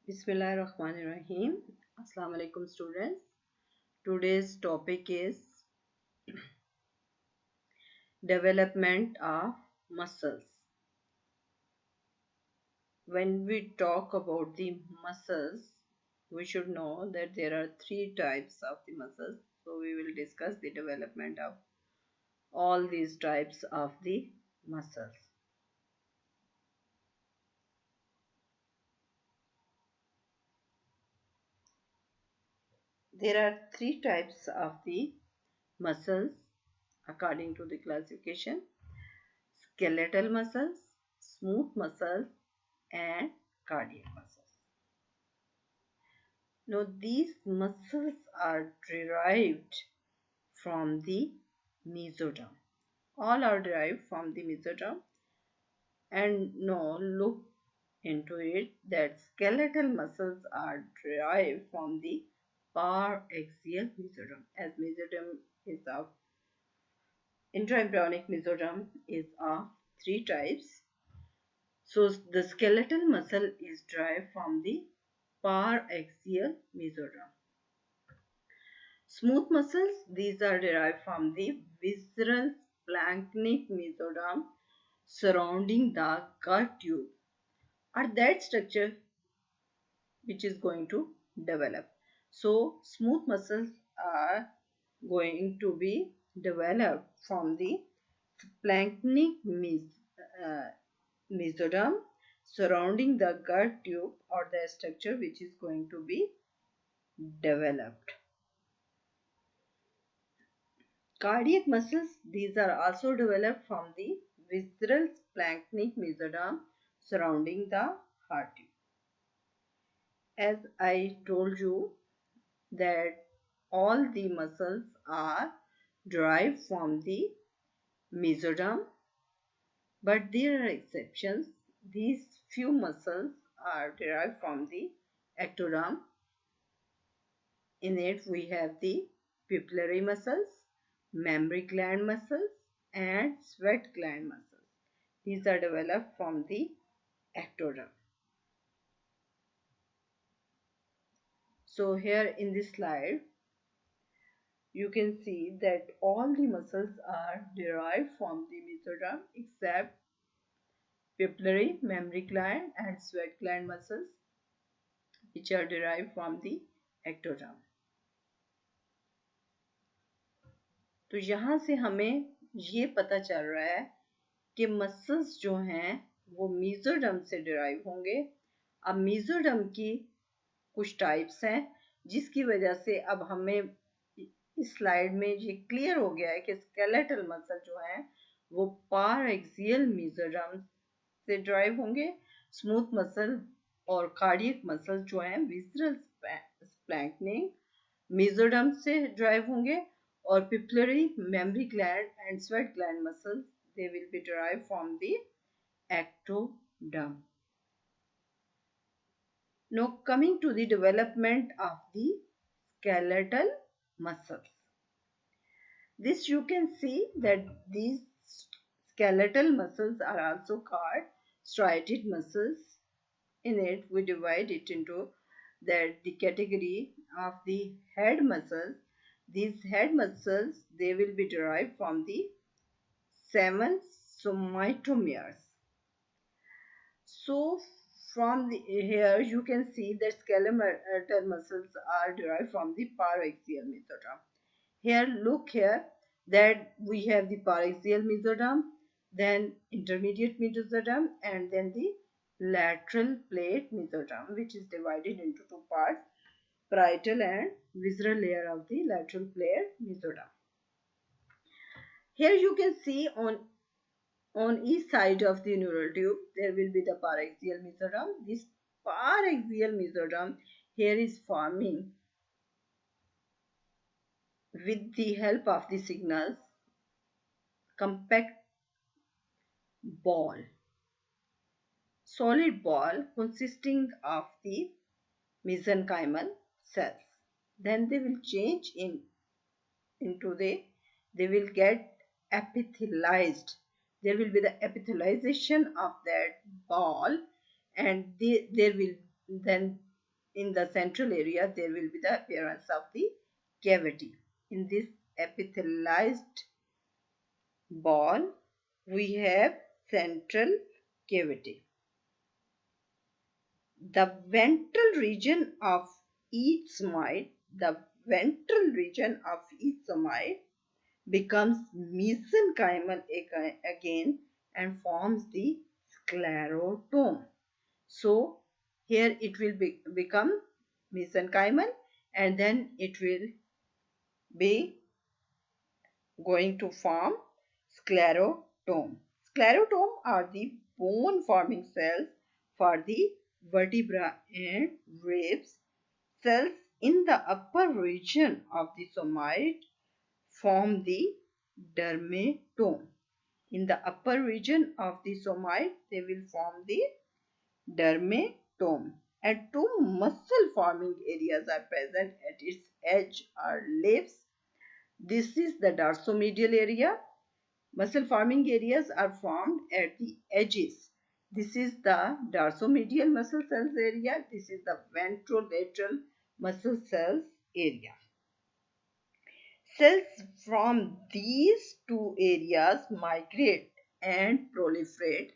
Bismillahirrahmanirrahim. Assalamu alaikum students. Today's topic is development of muscles. When we talk about the muscles, we should know that there are three types of the muscles. So we will discuss the development of all these types of the muscles. There are three types of the muscles according to the classification: skeletal muscles, smooth muscles, and cardiac muscles. Now, these muscles are derived from the mesoderm. All are derived from the mesoderm. And now, look into it that skeletal muscles are derived from the paraxial mesoderm. As mesoderm is of intraembryonic mesoderm is of three types. So the skeletal muscle is derived from the paraxial mesoderm. Smooth muscles, these are derived from the visceral splanchnic mesoderm surrounding the gut tube, or that structure which is going to develop. So smooth muscles are going to be developed from the splanchnic mesoderm surrounding the gut tube, or the structure which is going to be developed. Cardiac muscles, these are also developed from the visceral splanchnic mesoderm surrounding the heart tube. As I told you that all the muscles are derived from the mesoderm, but there are exceptions. These few muscles are derived from the ectoderm. In it we have the pupillary muscles, mammary gland muscles, and sweat gland muscles. These are developed from the ectoderm. So here in this slide, you can see that all the muscles are derived from the mesoderm except pupillary, mammary gland, and sweat gland muscles, which are derived from the ectoderm. तो यहाँ से हमें ये पता चल रहा है कि मसल्स जो हैं वो मेसोडर्म से डिराइव होंगे। अब मेसोडर्म की कुछ टाइप्स हैं जिसकी वजह से अब हमें इस स्लाइड में ये क्लियर हो गया है कि स्केलेटल मसल जो है वो paraxial मेसोडर्म से डिराइव होंगे। स्मूथ मसल और कार्डियक मसल जो हैं विसरल स्प्लैंक्निक मेसोडर्म से डिराइव होंगे, और pupillary, mammary gland, and sweat gland muscles, they will be derived from the ectoderm. Now coming to the development of the skeletal muscles. This you can see that these skeletal muscles are also called striated muscles. In it we divide it into the category of the head muscles. These head muscles, they will be derived from the 7 somatomers. So from here you can see that skeletal muscles are derived from the paraxial mesoderm. Here look here that we have the paraxial mesoderm, then intermediate mesoderm, and then the lateral plate mesoderm, which is divided into two parts: parietal and visceral layer of the lateral plate mesoderm. Here you can see on each side of the neural tube there will be the paraxial mesoderm. This paraxial mesoderm here is forming with the help of the signals compact ball, solid ball consisting of the mesenchymal cells. Then they will change into they will get epithelialized. There will be the epithelialization of that ball, and there will then in the central area there will be the appearance of the cavity. In this epithelialized ball we have central cavity. The ventral region of each somite, the ventral region of each somite becomes mesenchymal again and forms the sclerotome. So here it will become mesenchymal and then it will be going to form sclerotome. Sclerotome are the bone forming cells for the vertebra and ribs. Cells in the upper region of the somite form the dermatome. In the upper region of the somite, they will form the dermatome. And two muscle forming areas are present at its edge or lips. This is the dorsomedial area. Muscle forming areas are formed at the edges. This is the dorsomedial muscle cells area. This is the ventrolateral muscle cells area. Cells from these two areas migrate and proliferate.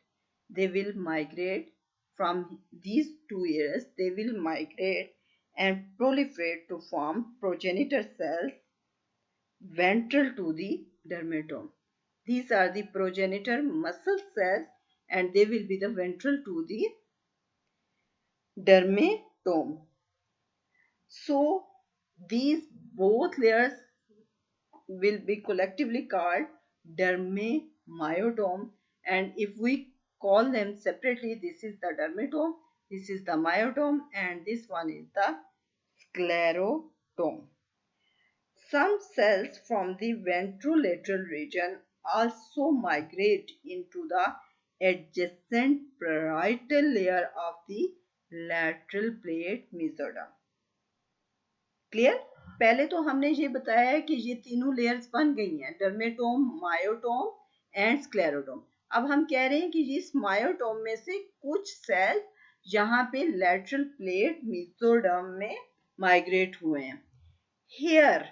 They will migrate from these two areas. They will migrate and proliferate to form progenitor cells ventral to the dermatome. These are the progenitor muscle cells and they will be the ventral to the dermatome. So these both layers will be collectively called dermamyotome, and if we call them separately, this is the dermatome, this is the myotome, and this one is the sclerotome. Some cells from the ventrolateral region also migrate into the adjacent parietal layer of the lateral plate mesoderm. Clear? पहले तो हमने ये बताया है कि ये तीनों layers बन गई हैं, डर्मेटोम, मायोटोम एंड स्क्लेरोटोम. अब हम कह रहे हैं कि इस मायोटोम में से कुछ सेल यहाँ पे लैटरल प्लेट मेसोडर्म में माइग्रेट हुए हैं. Here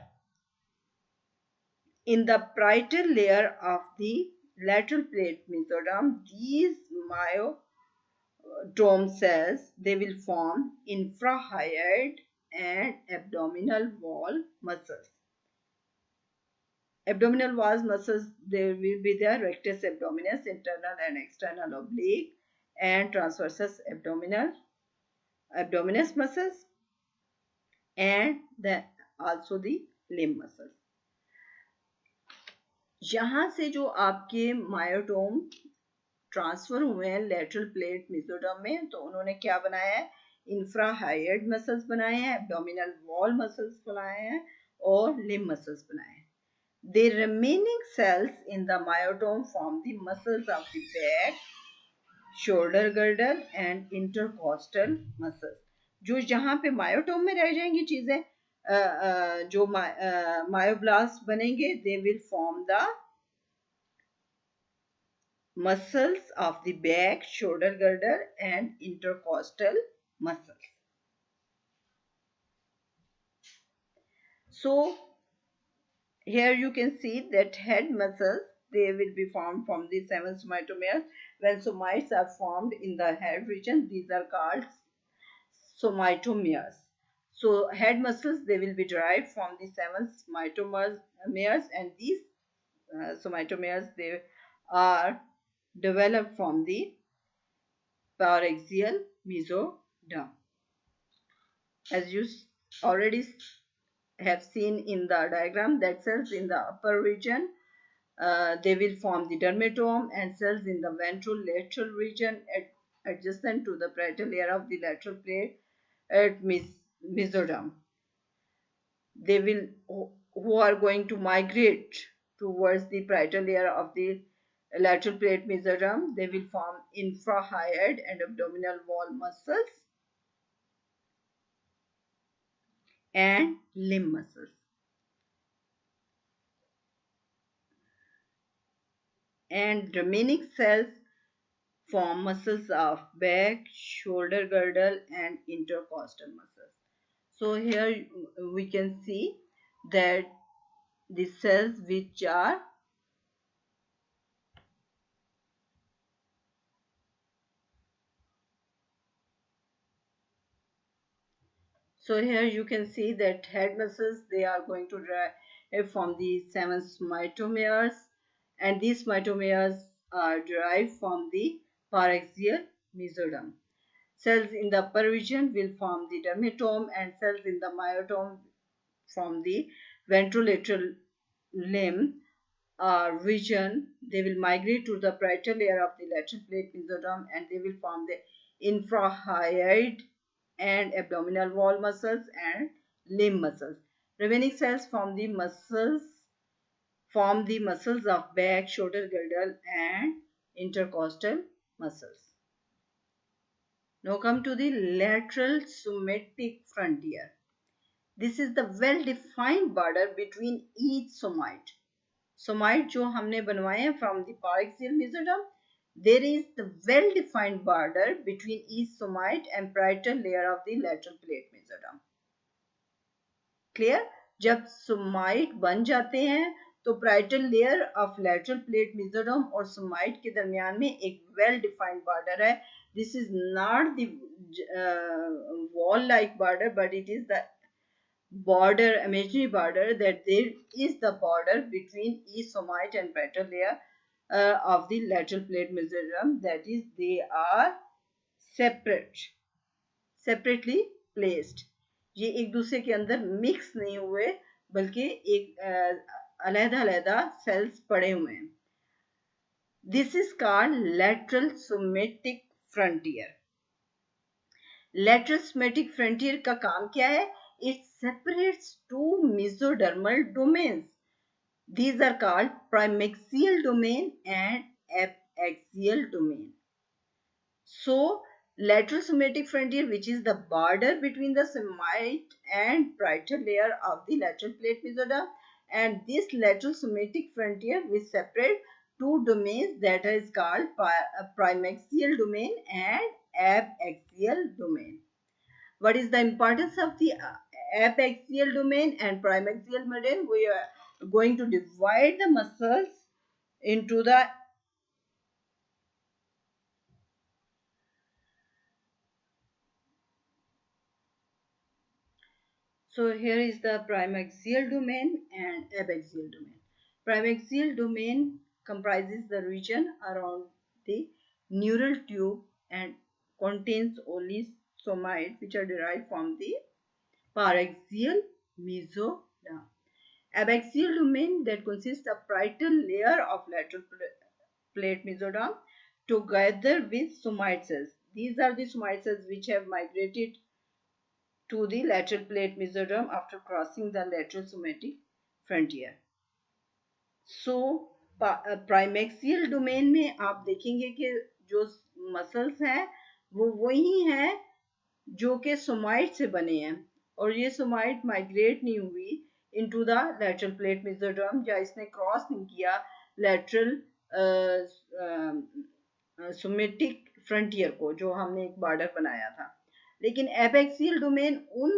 in the parietal layer of the lateral plate mesoderm, these myotome cells, they will form infrahyoid and abdominal wall muscles. Abdominal wall muscles, there will be the rectus abdominis, internal and external oblique, and transversus abdominis muscles, and also the limb muscles. यहाँ से जो आपके myotome transfer हुए हैं lateral plate mesoderm में, तो उन्होंने क्या बनाया है? इंफ्राहायोइड मसल्स बनाए हैं, एब्डोमिनल वॉल मसल्स बनाए हैं और लिम्ब मसल्स बनाए हैं. The remaining cells in the myotome form the muscles of the back, shoulder girdle and intercostal muscles. जो जहाँ पे मायोटोम में रह जाएंगी चीजें, जो मायोब्लास्ट बनेंगे, they will form the muscles of the back, shoulder girdle and intercostal muscles. So here you can see that head muscles, they will be formed from the 7 somatomeres. When somites are formed in the head region, these are called somatomeres. So head muscles, they will be derived from the 7 somatomeres, and these somatomeres, they are developed from the paraxial mesoderm. As you already have seen in the diagram, that cells in the upper region, they will form the dermatome, and cells in the ventrolateral region adjacent to the parietal layer of the lateral plate at mesoderm. They will, who are going to migrate towards the parietal layer of the lateral plate mesoderm, they will form infrahyoid and abdominal wall muscles and limb muscles. And remaining cells form muscles of back, shoulder girdle, and intercostal muscles. So here we can see that the cells which are so here you can see that head muscles, they are going to derive from the seven myotomeres, and these myotomeres are derived from the paraxial mesoderm. Cells in the upper region will form the dermatome, and cells in the myotome from the ventrolateral limb region. They will migrate to the parietal layer of the lateral plate mesoderm, and they will form the infrahyoid and abdominal wall muscles and limb muscles. Remaining cells form the muscles of back, shoulder girdle, and intercostal muscles. Now come to the lateral somatic frontier. This is the well-defined border between each somoid. Somoid जो हमने बनवाए हैं from the paraxial mesoderm, there is the well-defined border between each somoid and parietal layer of the lateral plate mesoderm. Clear? जब somoid बन जाते हैं तो parietal layer of lateral plate mesoderm और somoid के दरमियान में एक well-defined border है. This is not the wall-like border, but it is the border, imaginary border, that there is the border between each somoid and parietal layer of the lateral plate mesoderm, that is they are separately placed. ये एक दूसरे के अंदर mix नहीं हुए बल्कि एक अलग-अलग सेल्स पड़े हुए हैं. This is called lateral somatic frontier. Lateral somatic frontier का काम क्या है? It separates two mesodermal domains. These are called primaxial domain and abaxial domain. So, lateral somatic frontier, which is the border between the somoid and parietal layer of the lateral plate mesoderm, and this lateral somatic frontier will separate two domains that is called primaxial domain and abaxial domain. What is the importance of the abaxial domain and primaxial domain? We are going to divide the muscles into the So here is the primaxial domain and abaxial domain. Primaxial domain comprises the region around the neural tube and contains only somites which are derived from the paraxial mesoderm. Abaxial domain that consists of parietal layer of lateral plate mesoderm together with somoid cells. These are the somoid cells which have migrated to the lateral plate mesoderm after crossing the lateral somatic frontier. So primaxial domain में आप देखेंगे कि जो muscles हैं वो वही हैं जो कि सोमाइट से बने हैं और ये सोमाइट माइग्रेट नहीं हुई into the lateral plate mesoderm या इसने क्रॉस नहीं किया lateral somatic frontier को जो हमने एक बॉर्डर बनाया था. लेकिन एबैक्सियल डोमेन उन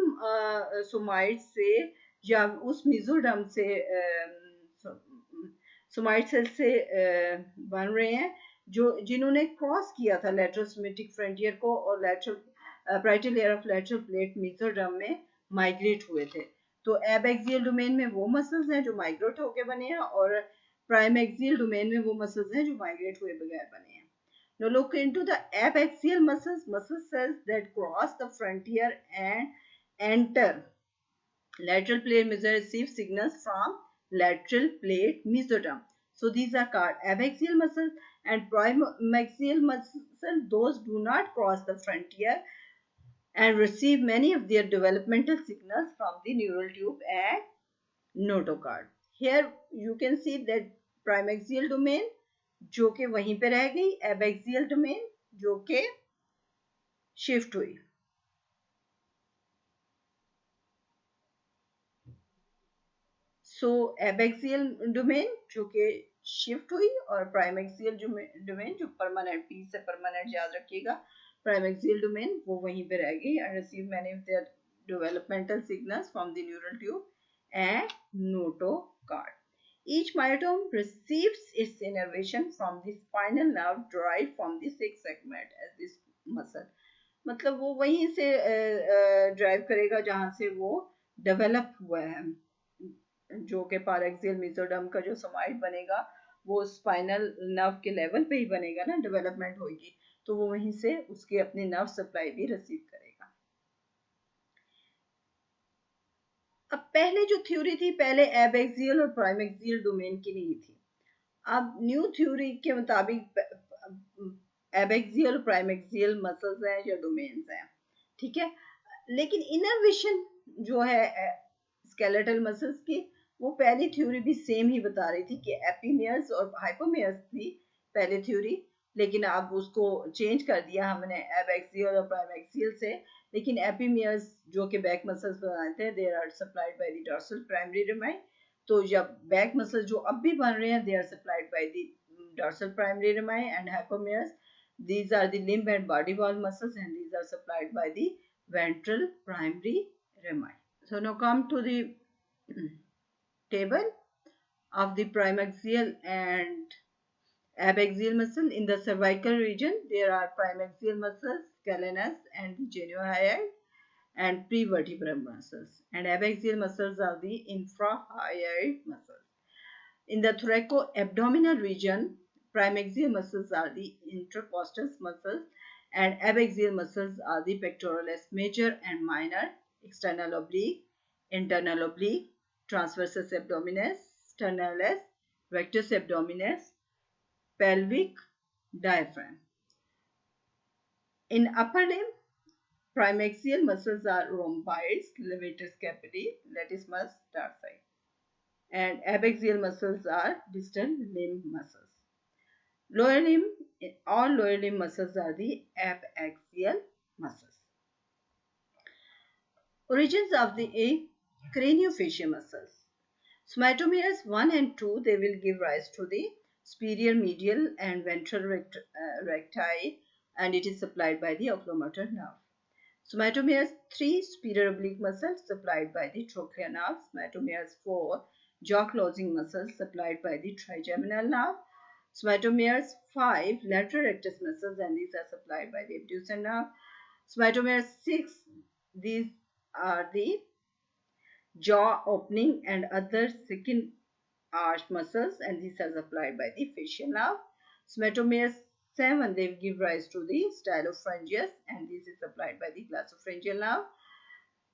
सोमाइट से या उस मेसोडर्म से सोमाइट सेल से बन रहे हैं जो जिन्होंने क्रॉस किया था लेटरल सोमेटिक फ्रंटियर को और lateral parietal layer of lateral plate mesoderm में माइग्रेट हुए थे. तो एबैक्सियल डोमेन में वो मसल्स हैं जो माइग्रेट होके बने हैं और प्राइमैक्सियल डोमेन में वो मसल्स हैं जो माइग्रेट हुए बगैर बने हैं. Now look into the abaxial muscles, muscle cells that cross the frontier and enter lateral plate mesoderm receive signals from lateral plate mesoderm. So these are called abaxial muscles, and primaxial muscles, those do not cross the frontier and receive many of their developmental signals from the neural tube and notochord. Here you can see that primaxial domain जो कि वहीं पे रह गई, abaxial domain जो कि shift हुई. सो abaxial domain जो कि शिफ्ट हुई और प्राइम एक्सियल डोमेन जो परमानेंट, पी से परमानेंट याद रखिएगा, प्राइम एक्सियल डोमेन वो वहीं पे रह गई, and receive many of their developmental signals from the neural tube and notochord. Each myotome receives its innervation from the spinal nerve derived from the sixth segment as this muscle. मतलब वो वहीं से drive करेगा जहां से वो develop हुआ है, जो कि पारेक्सियल मेसोडर्म का जो सोमाइट बनेगा वो स्पाइनल नर्व के लेवल पे ही बनेगा ना, डेवलपमेंट होगी तो वो वहीं से उसकी अपनी नर्व सप्लाई भी रिसीव करेगा। अब पहले जो थ्योरी थी, पहले एबैक्सियल और प्राइमैक्सियल डोमेन की नहीं थी। अब न्यू थ्योरी के मुताबिक एबैक्सियल और प्राइमैक्सियल मसल्स हैं या डोमेन्स हैं, ठीक है। लेकिन इनर्वेशन जो है स्केलेटल मसल्स की, वो पहली थ्योरी भी सेम ही बता रही थी कि एपिमियर्स और हाइपोमियर्स थी पहले थ्योरी, लेकिन अब उसको चेंज कर दिया हमने एबैक्सियल और प्राइमैक्सियल से। लेकिन एपिमियर्स जो कि बैक मसल्स बनाते हैं, they are supplied by the dorsal primary rami. तो जब बैक मसल्स जो अब भी बन रहे हैं, they are supplied by the dorsal primary rami, and hypomeres, these are the limb and body wall muscles, and these are supplied by the ventral primary rami. So now come to the table of the primaxial and abaxial muscle. In the cervical region, there are primaxial muscles, scalenus and the geniohyoid, and prevertebral muscles. And abaxial muscles are the infrahyoid muscles. In the thoraco-abdominal region, primaxial muscles are the intercostal muscles, and abaxial muscles are the pectoralis major and minor, external oblique, internal oblique, transversus abdominis, sternalis, rectus abdominis, pelvic, diaphragm. In upper limb, primaxial muscles are rhomboids, levator scapulae, latissimus tarsi, and abaxial muscles are distal limb muscles. Lower limb, all lower limb muscles are the abaxial muscles. Origins of the craniofacial muscles. Somatomeres 1 and 2, they will give rise to the superior medial and ventral recti, and it is supplied by the oculomotor nerve. Somatomeres 3, superior oblique muscles supplied by the trochlea nerve. Somatomeres 4, jaw closing muscles supplied by the trigeminal nerve. Somatomeres 5, lateral rectus muscles, and these are supplied by the abductor nerve. Somatomeres 6, these are the jaw opening and other second arch muscles, and these are supplied by the facial nerve. Somatomeres 7, they give rise to the stylopharyngeus, and this is supplied by the glossopharyngeal nerve.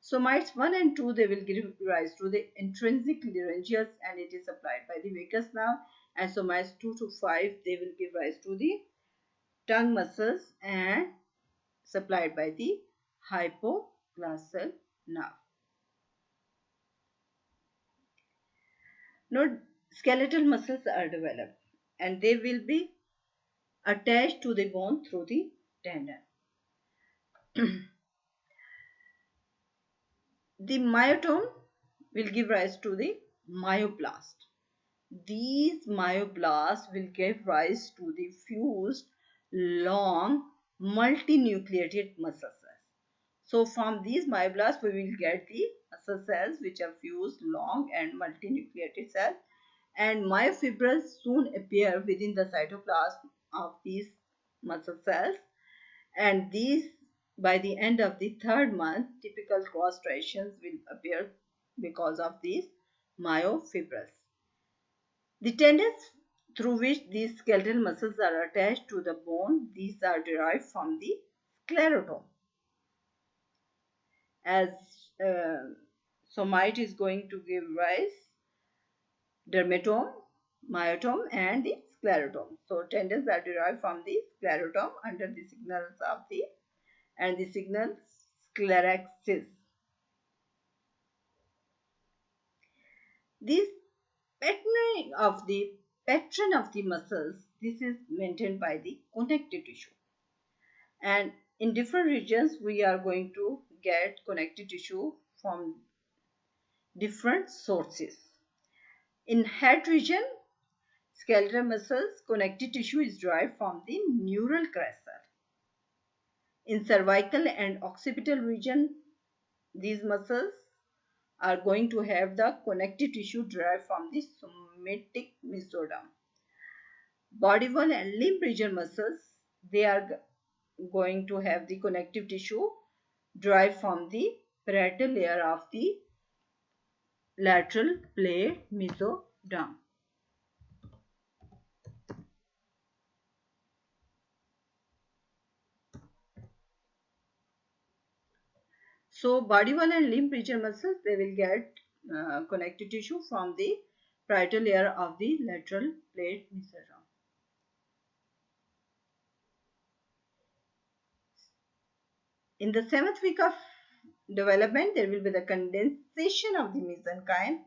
Somites 1 and 2, they will give rise to the intrinsic laryngeus, and it is supplied by the vagus nerve. And somites 2 to 5, they will give rise to the tongue muscles and supplied by the hypoglossal nerve. Now, skeletal muscles are developed, and they will be attached to the bone through the tendon. The myotome will give rise to the myoblast. These myoblasts will give rise to the fused, long, multinucleated muscle cells. So from these myoblasts, we will get the muscle cells which are fused, long, and multinucleated cells. And myofibrils soon appear within the cytoplasm of these muscle cells. And these, by the end of the third month, typical cross striations will appear because of these myofibrils. The tendons through which these skeletal muscles are attached to the bone, these are derived from the sclerotome. As somite is going to give rise dermatome, myotome, and the sclerotome. So tendons are derived from the sclerotome under the signals of the and the signal scleraxis. This patterning of the pattern of the muscles, this is maintained by the connective tissue, and in different regions we are going to get connective tissue from different sources. In head region, skeletal muscles, connective tissue is derived from the neural crest. In cervical and occipital region, these muscles are going to have the connective tissue derived from the somatic mesoderm. Body wall and limb region muscles, they are going to have the connective tissue derived from the parietal layer of the lateral plate mesoderm. So body wall and limb region muscles, they will get connective tissue from the parietal layer of the lateral plate mesoderm. In the 7th week of development, there will be the condensation of the mesenchyme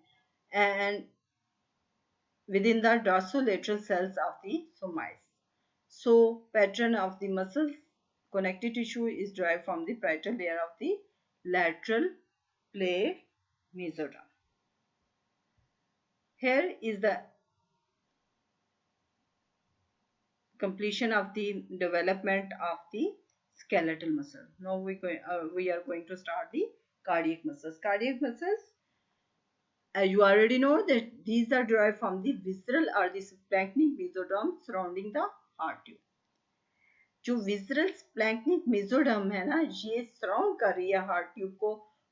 and within the dorsolateral cells of the somites. So pattern of the muscles connective tissue is derived from the parietal layer of the lateral plate mesoderm. Here is the completion of the development of the skeletal muscle. Now we are going to start the cardiac muscles. Cardiac muscles, you already know that these are derived from the visceral or the splanchnic mesoderm surrounding the heart tube. जो visceral स्प्लैंक्निक mesoderm है ना, ये surround कर रही है heart tube को,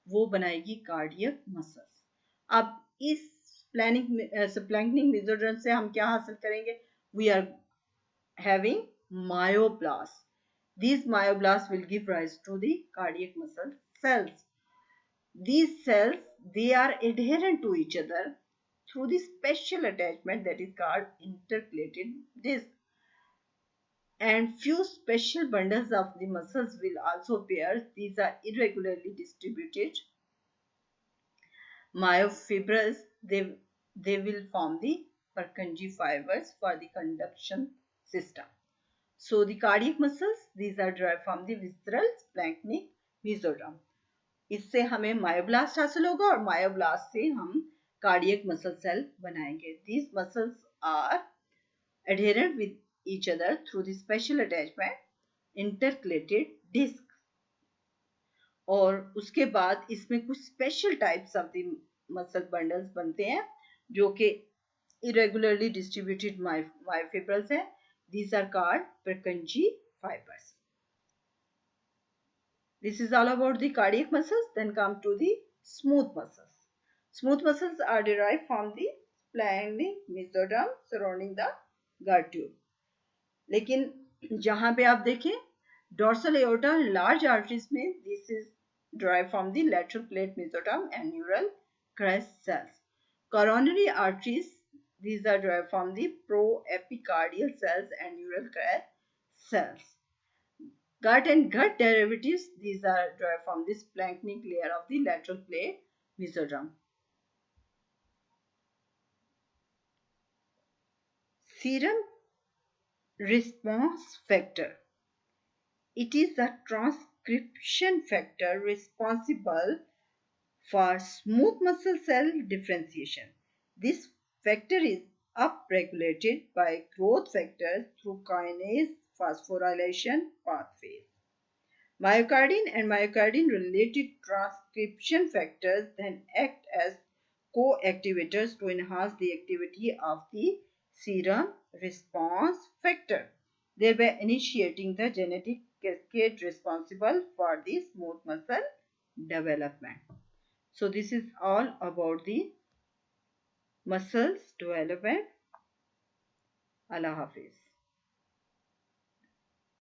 वो बनाएगी कार्डियक मसल्स. अब इस स्प्लैंक्निक मेसोडर्म से हम क्या हासिल करेंगे? We are having myoblasts. These myoblasts will give rise to the cardiac muscle cells. These cells, they are adherent to each other through the special attachment that is called intercalated disc. And few special bundles of the muscles will also appear. These are irregularly distributed myofibrils. They will form the Purkinje fibers for the conduction system. So the cardiac muscles, these are derived from the visceral splanchnic mesoderm. इससे हमें myoblast हासिल होगा और myoblast से हम cardiac muscle cell बनाएंगे. These muscles are adherent with each other through the special attachment intercalated disc. और उसके बाद इसमें कुछ special types of the muscle bundles बनते हैं जो कि irregularly distributed myofibrils हैं. These are called Purkinje fibers. This is all about the cardiac muscles. Then come to the smooth muscles. Smooth muscles are derived from the splanchnic mesoderm surrounding the gut tube. लेकिन जहां पे आप देखें dorsal aorta large arteries में, this is derived from the lateral plate mesoderm and neural crest cells. Coronary arteries, these are derived from the proepicardial cells and neural crest cells. Gut and gut derivatives, these are derived from the splanchnic layer of the lateral plate mesoderm. Serum response factor. It is a transcription factor responsible for smooth muscle cell differentiation. This factor is upregulated by growth factors through kinase phosphorylation pathways. Myocardin and myocardin-related transcription factors then act as co-activators to enhance the activity of the serum response factor, thereby initiating the genetic cascade responsible for the smooth muscle development. So this is all about the muscles development. Allah Hafiz.